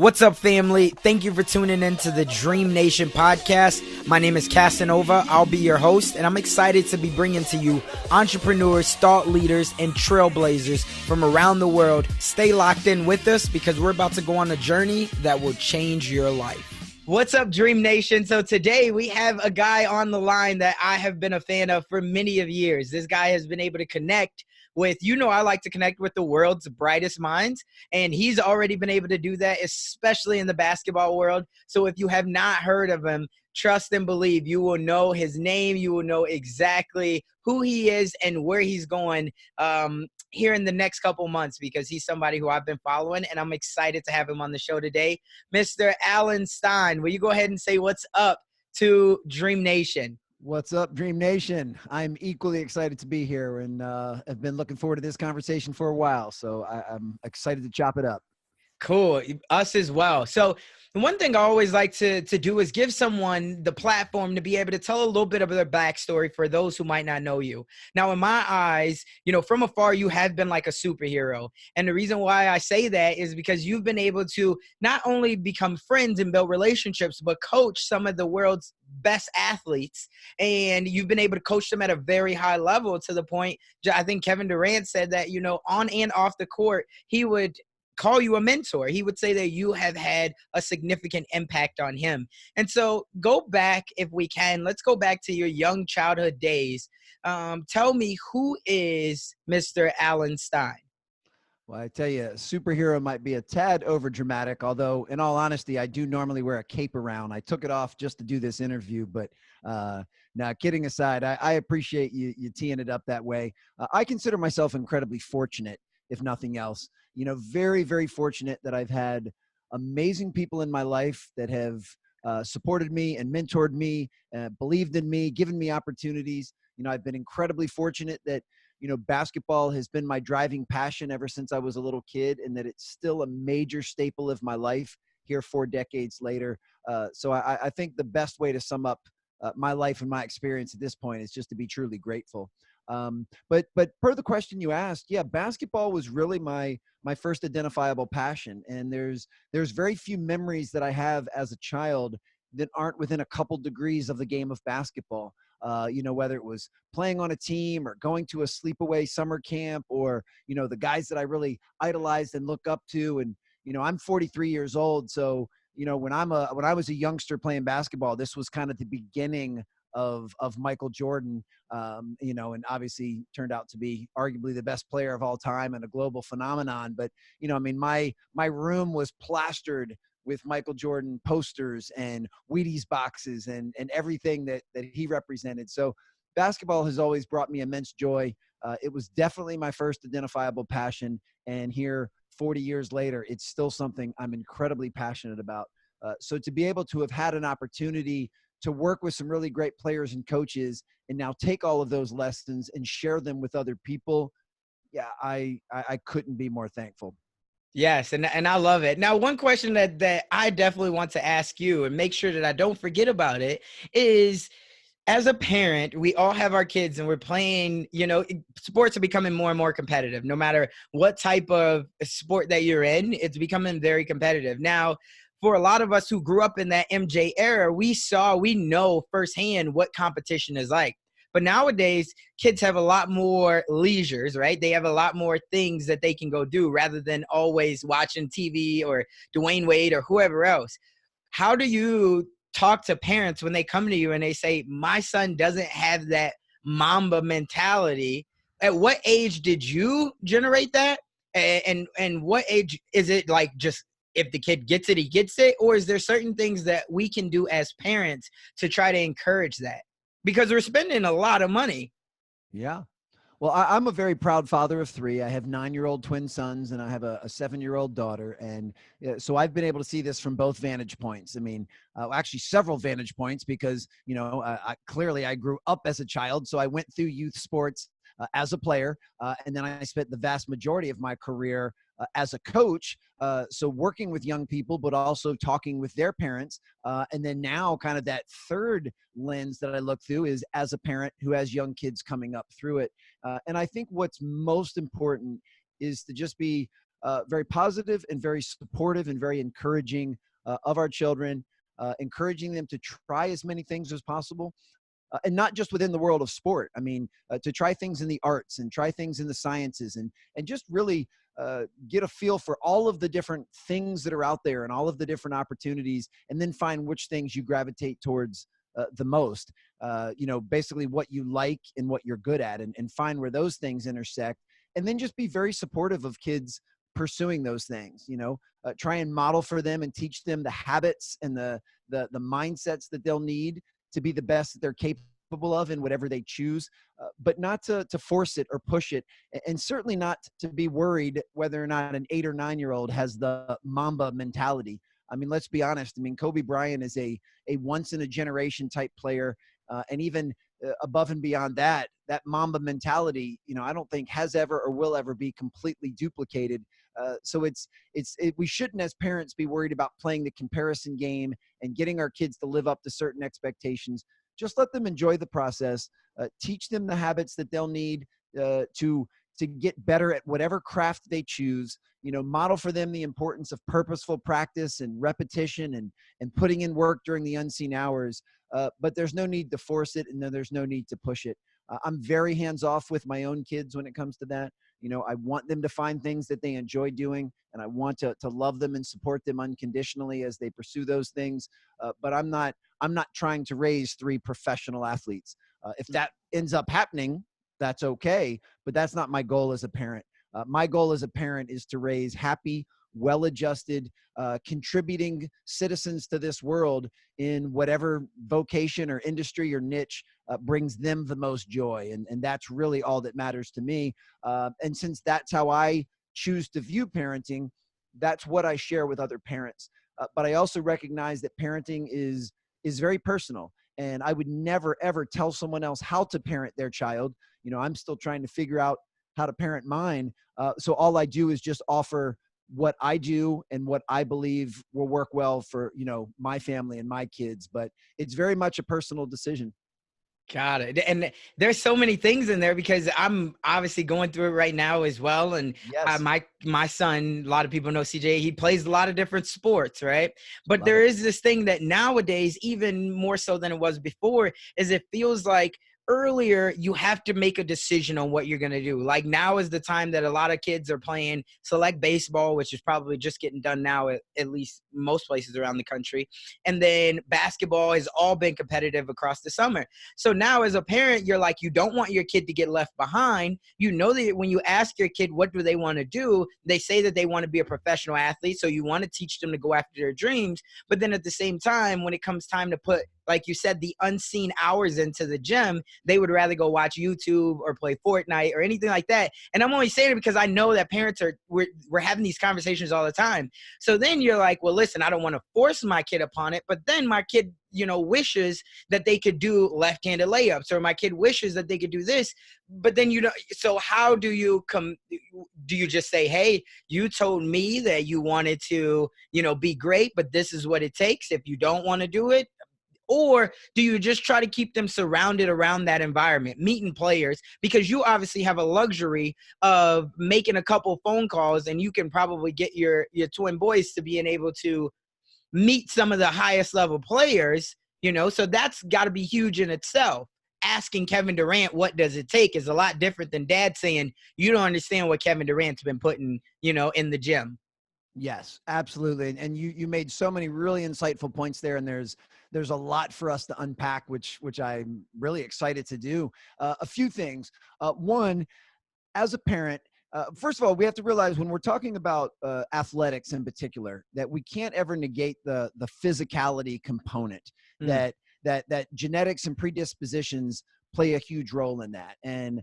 What's up, family? Thank you for tuning in to the DreamNation podcast. My name is Casanova. I'll be your host, and I'm excited to be bringing to you entrepreneurs, thought leaders, and trailblazers from around the world. Stay locked in with us because we're about to go on a journey that will change your life. What's up, Dream Nation? So today we have a guy on the line that I have been a fan of for many of years. This guy has been able to connect with, I like to connect with the world's brightest minds, and he's already been able to do that, especially in the basketball world. So if you have not heard of him, trust and believe, you will know his name. You will know exactly who he is and where he's going here in the next couple months, because he's somebody who I've been following, and I'm excited to have him on the show today. Mr. Alan Stein, will you go ahead and say what's up to Dream Nation? What's up, Dream Nation? I'm equally excited to be here, and I've been looking forward to this conversation for a while, so I'm excited to chop it up. Cool. Us as well. So one thing I always like to do is give someone the platform to be able to tell a little bit of their backstory for those who might not know you. Now, in my eyes, from afar, you have been like a superhero. And the reason why I say that is because you've been able to not only become friends and build relationships, but coach some of the world's best athletes. And you've been able to coach them at a very high level, to the point, I think Kevin Durant said that, on and off the court, he would call you a mentor. He would say that you have had a significant impact on him. And so go back, if we can, let's go back to your young childhood days. Tell me, who is Mr. Alan Stein? Well, I tell you, superhero might be a tad over dramatic, although in all honesty, I do normally wear a cape around. I took it off just to do this interview, but now kidding aside, I appreciate you teeing it up that way. I consider myself incredibly fortunate, if nothing else. Very, very fortunate that I've had amazing people in my life that have supported me and mentored me, believed in me, given me opportunities. I've been incredibly fortunate that, basketball has been my driving passion ever since I was a little kid, and that it's still a major staple of my life here 4 decades later. So I think the best way to sum up my life and my experience at this point is just to be truly grateful. But per the question you asked, yeah, basketball was really my first identifiable passion. And there's very few memories that I have as a child that aren't within a couple degrees of the game of basketball. Whether it was playing on a team or going to a sleepaway summer camp, or, the guys that I really idolized and look up to. And, I'm 43 years old. So, when I was a youngster playing basketball, this was kind of the beginning of Michael Jordan, and obviously turned out to be arguably the best player of all time and a global phenomenon. But, my room was plastered with Michael Jordan posters and Wheaties boxes and everything that he represented. So basketball has always brought me immense joy. It was definitely my first identifiable passion. And here, 40 years later, it's still something I'm incredibly passionate about. So to be able to have had an opportunity to work with some really great players and coaches, and now take all of those lessons and share them with other people, yeah, I couldn't be more thankful. Yes, and I love it. Now, one question that I definitely want to ask you, and make sure that I don't forget about it, is, as a parent, we all have our kids and we're playing, sports are becoming more and more competitive. No matter what type of sport that you're in, it's becoming very competitive. Now, for a lot of us who grew up in that MJ era, we know firsthand what competition is like. But nowadays, kids have a lot more leisures, right? They have a lot more things that they can go do rather than always watching TV or Dwayne Wade or whoever else. How do you talk to parents when they come to you and they say, my son doesn't have that Mamba mentality? At what age did you generate that? And what age is it, like, just if the kid gets it, he gets it? Or is there certain things that we can do as parents to try to encourage that? Because we're spending a lot of money. Yeah. Well, I'm a very proud father of 3. I have 9-year-old twin sons, and I have a 7-year-old daughter. And so I've been able to see this from both vantage points. I mean, actually several vantage points, because, clearly I grew up as a child. So I went through youth sports as a player. And then I spent the vast majority of my career as a coach. So working with young people, but also talking with their parents. And then now kind of that third lens that I look through is as a parent who has young kids coming up through it. And I think what's most important is to just be very positive and very supportive and very encouraging of our children, encouraging them to try as many things as possible. And not just within the world of sport. I mean, to try things in the arts and try things in the sciences, and just really get a feel for all of the different things that are out there and all of the different opportunities, and then find which things you gravitate towards the most. Basically what you like and what you're good at, and find where those things intersect, and then just be very supportive of kids pursuing those things. Try and model for them and teach them the habits and the mindsets that they'll need to be the best that they're capable of in whatever they choose, but not to force it or push it, and certainly not to be worried whether or not an 8 or 9 year old has the Mamba mentality. I mean, let's be honest. I mean, Kobe Bryant is a once in a generation type player, and even above and beyond that Mamba mentality, I don't think has ever or will ever be completely duplicated. So we shouldn't, as parents, be worried about playing the comparison game and getting our kids to live up to certain expectations. Just let them enjoy the process. Teach them the habits that they'll need to get better at whatever craft they choose. Model for them the importance of purposeful practice and repetition, and putting in work during the unseen hours. But there's no need to force it, and there's no need to push it. I'm very hands off with my own kids when it comes to that. I want them to find things that they enjoy doing, and I want to love them and support them unconditionally as they pursue those things. But I'm not trying to raise 3 professional athletes. If that ends up happening, that's okay, but that's not my goal as a parent. My goal as a parent is to raise happy, well-adjusted, contributing citizens to this world in whatever vocation or industry or niche brings them the most joy. And that's really all that matters to me. And since that's how I choose to view parenting, that's what I share with other parents. But I also recognize that parenting is very personal. And I would never, ever tell someone else how to parent their child. I'm still trying to figure out how to parent mine. So all I do is just offer what I do and what I believe will work well for, my family and my kids. But it's very much a personal decision. Got it. And there's so many things in there, because I'm obviously going through it right now as well. And Yes. my son, a lot of people know CJ, he plays a lot of different sports, right? But Love there it. is this thing that nowadays, even more so than it was before, is it feels like earlier you have to make a decision on what you're going to do. Like now is the time that a lot of kids are playing select baseball, which is probably just getting done now at least most places around the country. And then basketball has all been competitive across the summer. So now as a parent, you're like, you don't want your kid to get left behind. You know that when you ask your kid, what do they want to do? They say that they want to be a professional athlete. So you want to teach them to go after their dreams. But then at the same time, when it comes time to put, like you said, the unseen hours into the gym, they would rather go watch YouTube or play Fortnite or anything like that. And I'm only saying it because I know that parents we're having these conversations all the time. So then you're like, well, listen, I don't want to force my kid upon it, but then my kid, wishes that they could do left-handed layups, or my kid wishes that they could do this. But then, so how do you do you just say, hey, you told me that you wanted to, be great, but this is what it takes if you don't want to do it? Or do you just try to keep them surrounded around that environment, meeting players? Because you obviously have a luxury of making a couple phone calls, and you can probably get your twin boys to being able to meet some of the highest level players, so that's got to be huge in itself. Asking Kevin Durant, what does it take, is a lot different than dad saying, you don't understand what Kevin Durant's been putting, in the gym. Yes, absolutely. And you made so many really insightful points there. And there's a lot for us to unpack, which I'm really excited to do. A few things. One, as a parent, first of all, we have to realize when we're talking about athletics in particular, that we can't ever negate the physicality component. Mm. That genetics and predispositions play a huge role in that. And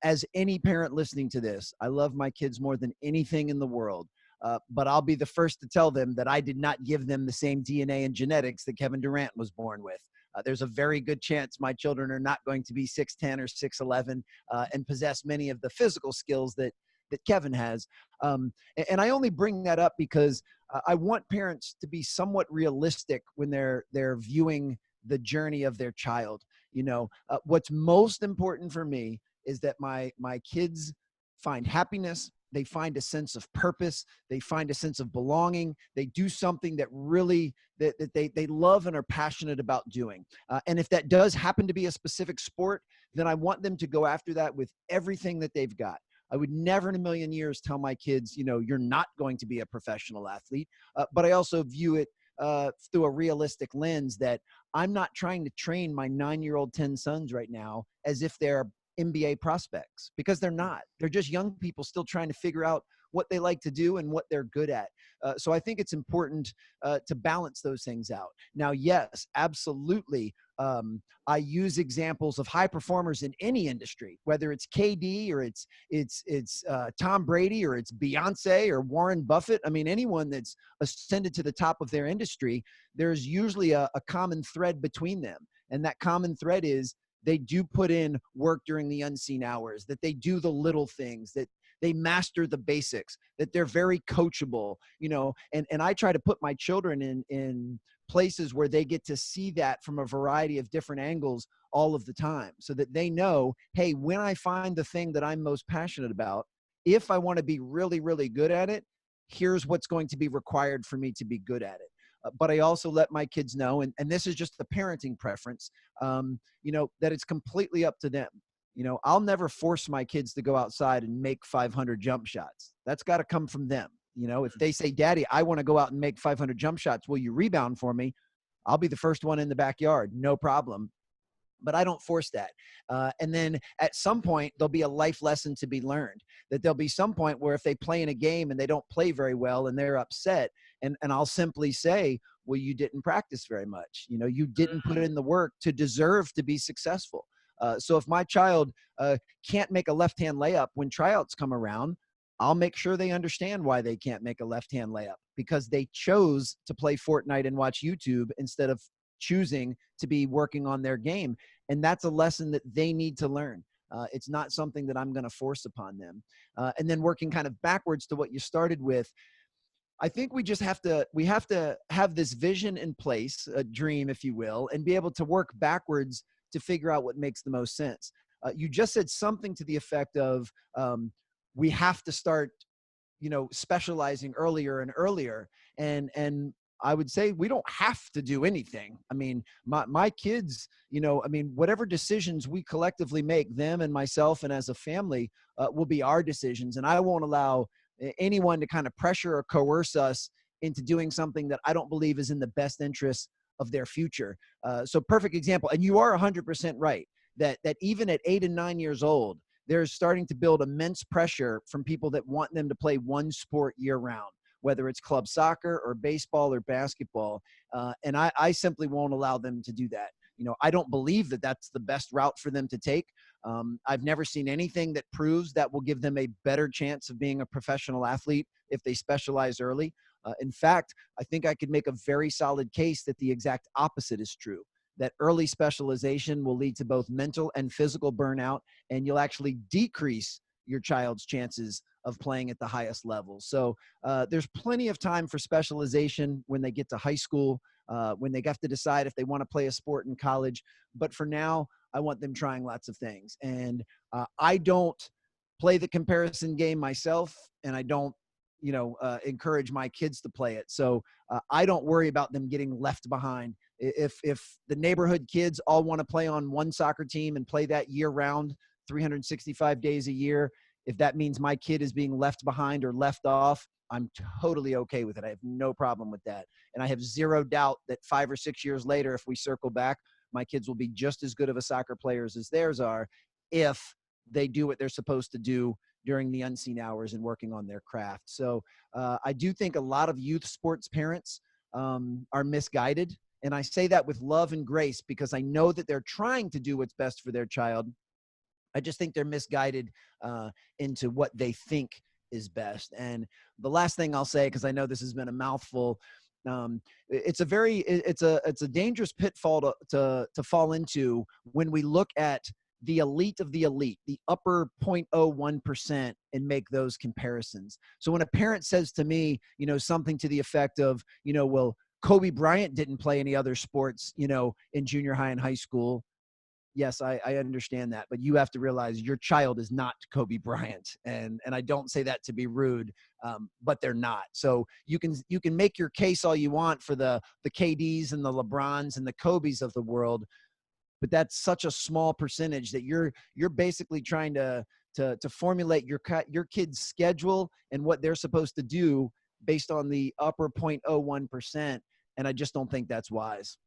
as any parent listening to this, I love my kids more than anything in the world. But I'll be the first to tell them that I did not give them the same DNA and genetics that Kevin Durant was born with. There's a very good chance my children are not going to be 6'10" or 6'11" and possess many of the physical skills that Kevin has. And I only bring that up because I want parents to be somewhat realistic when they're viewing the journey of their child. What's most important for me is that my kids find happiness, they find a sense of purpose, they find a sense of belonging, they do something that really that they love and are passionate about doing. And if that does happen to be a specific sport, then I want them to go after that with everything that they've got. I would never in a million years tell my kids, you're not going to be a professional athlete. But I also view it through a realistic lens that I'm not trying to train my 9-year-old 10 sons right now as if they're NBA prospects, because they're not. They're just young people still trying to figure out what they like to do and what they're good at. So I think it's important to balance those things out. Now, yes, absolutely. I use examples of high performers in any industry, whether it's KD or it's Tom Brady or it's Beyonce or Warren Buffett. I mean, anyone that's ascended to the top of their industry, there's usually a common thread between them. And that common thread is they do put in work during the unseen hours, that they do the little things, that they master the basics, that they're very coachable, and I try to put my children in places where they get to see that from a variety of different angles all of the time, so that they know, hey, when I find the thing that I'm most passionate about, if I want to be really, really good at it, here's what's going to be required for me to be good at it. But I also let my kids know, and this is just the parenting preference, that it's completely up to them. I'll never force my kids to go outside and make 500 jump shots. That's got to come from them. If they say, Daddy, I want to go out and make 500 jump shots, will you rebound for me? I'll be the first one in the backyard. No problem. But I don't force that. And then at some point, there'll be a life lesson to be learned, that there'll be some point where if they play in a game and they don't play very well and they're upset, and I'll simply say, well, you didn't practice very much. You didn't put in the work to deserve to be successful. So if my child can't make a left-hand layup when tryouts come around, I'll make sure they understand why they can't make a left-hand layup, because they chose to play Fortnite and watch YouTube instead of choosing to be working on their game. And that's a lesson that they need to learn. It's not something that I'm going to force upon them. And then working kind of backwards to what you started with, I think we have to have this vision in place, a dream, if you will, and be able to work backwards to figure out what makes the most sense. You just said something to the effect of we have to start, specializing earlier and earlier. And I would say we don't have to do anything. I mean, my kids, whatever decisions we collectively make, them and myself and as a family, will be our decisions. And I won't allow anyone to kind of pressure or coerce us into doing something that I don't believe is in the best interest of their future. So perfect example. And you are 100% right that even at 8 and 9 years old, they're starting to build immense pressure from people that want them to play one sport year round, whether it's club soccer or baseball or basketball. And I simply won't allow them to do that. I don't believe that that's the best route for them to take. I've never seen anything that proves that will give them a better chance of being a professional athlete if they specialize early. In fact, I think I could make a very solid case that the exact opposite is true, that early specialization will lead to both mental and physical burnout, and you'll actually decrease your child's chances of playing at the highest level. So there's plenty of time for specialization when they get to high school, when they have to decide if they want to play a sport in college. But for now, I want them trying lots of things. And I don't play the comparison game myself, and I don't, encourage my kids to play it. So I don't worry about them getting left behind. If the neighborhood kids all want to play on one soccer team and play that year round, 365 days a year, if that means my kid is being left behind or left off, I'm totally okay with it. I have no problem with that. And I have zero doubt that 5 or 6 years later, if we circle back, my kids will be just as good of a soccer players as theirs are if they do what they're supposed to do during the unseen hours and working on their craft. So I do think a lot of youth sports parents are misguided. And I say that with love and grace because I know that they're trying to do what's best for their child. I just think they're misguided into what they think is best. And the last thing I'll say, because I know this has been a mouthful, it's a dangerous pitfall to fall into when we look at the elite of the elite, the upper 0.01%, and make those comparisons. So when a parent says to me, something to the effect of, well, Kobe Bryant didn't play any other sports, in junior high and high school. yes, I understand that, but you have to realize your child is not Kobe Bryant, and I don't say that to be rude, but they're not. So you can make your case all you want for the KDs and the LeBrons and the Kobes of the world, but that's such a small percentage that you're basically trying to formulate your kid's schedule and what they're supposed to do based on the upper 0.01%, and I just don't think that's wise.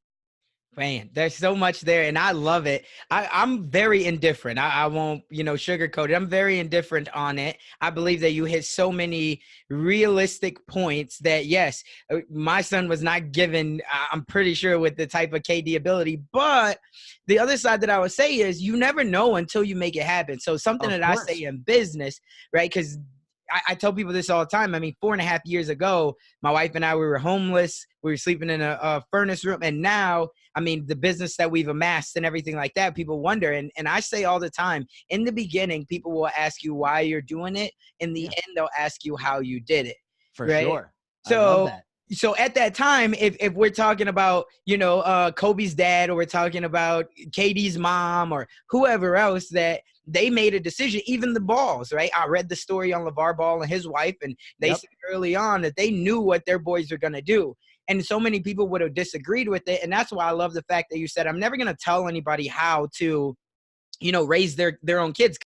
Man, there's so much there, and I love it. I'm very indifferent. I won't, sugarcoat it. I'm very indifferent on it. I believe that you hit so many realistic points that, yes, my son was not given, I'm pretty sure, with the type of KD ability. But the other side that I would say is you never know until you make it happen. So something Of that I say course. in business, right? Because I tell people this all the time. I mean, 4.5 years ago, my wife and I, we were homeless. We were sleeping in a furnace room. And now, I mean, the business that we've amassed and everything like that, people wonder. And I say all the time, in the beginning, people will ask you why you're doing it. In the Yeah, end, they'll ask you how you did it. for Right. sure. I love So that. so at that time, if we're talking about, Kobe's dad, or we're talking about KD's mom, or whoever else, that they made a decision, even the Balls, right? I read the story on LeVar Ball and his wife, and they Yep. said early on that they knew what their boys were going to do. And so many people would have disagreed with it. And that's why I love the fact that you said, I'm never going to tell anybody how to, raise their own kids.